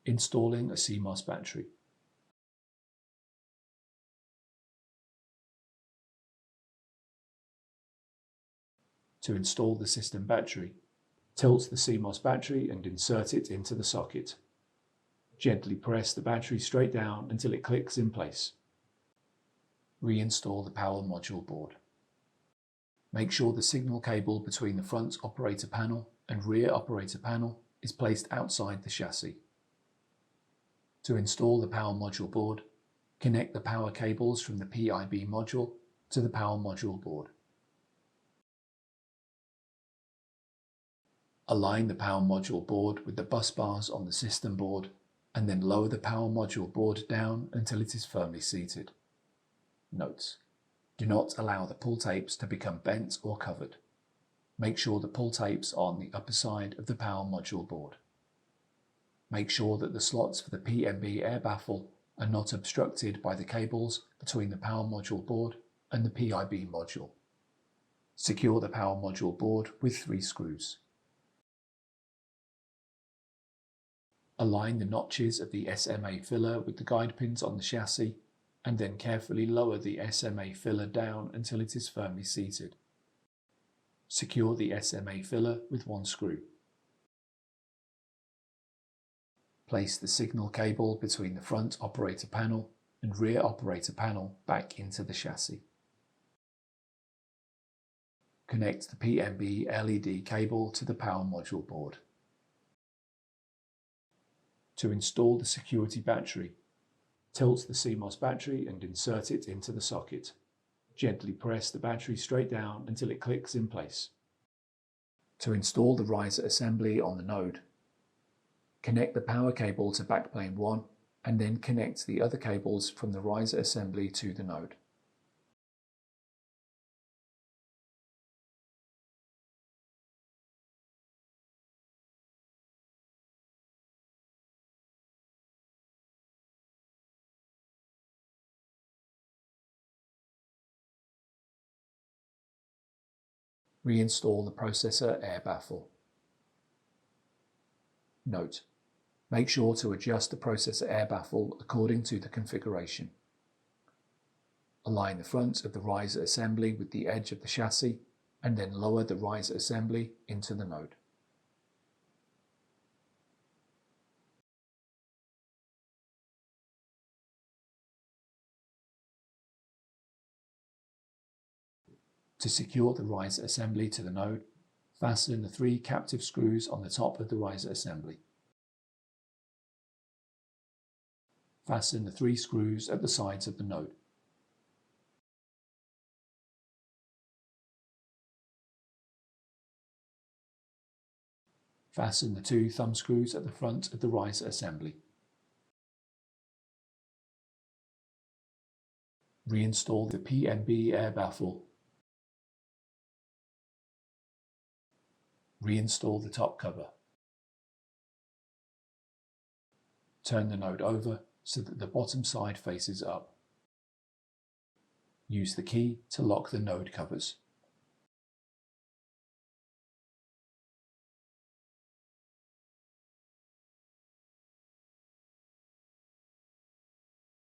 Installing a CMOS battery. To install the system battery, tilt the CMOS battery and insert it into the socket. Gently press the battery straight down until it clicks in place. Reinstall the power module board. Make sure the signal cable between the front operator panel and rear operator panel is placed outside the chassis. To install the power module board, connect the power cables from the PIB module to the power module board. Align the power module board with the bus bars on the system board and then lower the power module board down until it is firmly seated. Notes: do not allow the pull tapes to become bent or covered. Make sure the pull tapes are on the upper side of the power module board. Make sure that the slots for the PMB air baffle are not obstructed by the cables between the power module board and the PIB module. Secure the power module board with 3 screws. Align the notches of the SMA filler with the guide pins on the chassis and then carefully lower the SMA filler down until it is firmly seated. Secure the SMA filler with 1 screw. Place the signal cable between the front operator panel and rear operator panel back into the chassis. Connect the PMB LED cable to the power module board. To install the security battery, tilt the CMOS battery and insert it into the socket. Gently press the battery straight down until it clicks in place. To install the riser assembly on the node, connect the power cable to backplane 1 and then connect the other cables from the riser assembly to the node. Reinstall the processor air baffle. Note: make sure to adjust the processor air baffle according to the configuration. Align the front of the riser assembly with the edge of the chassis and then lower the riser assembly into the node. To secure the riser assembly to the node, fasten the 3 captive screws on the top of the riser assembly. Fasten the 3 screws at the sides of the node. Fasten the 2 thumb screws at the front of the riser assembly. Reinstall the PMB air baffle. Reinstall the top cover. Turn the node over so that the bottom side faces up. Use the key to lock the node covers.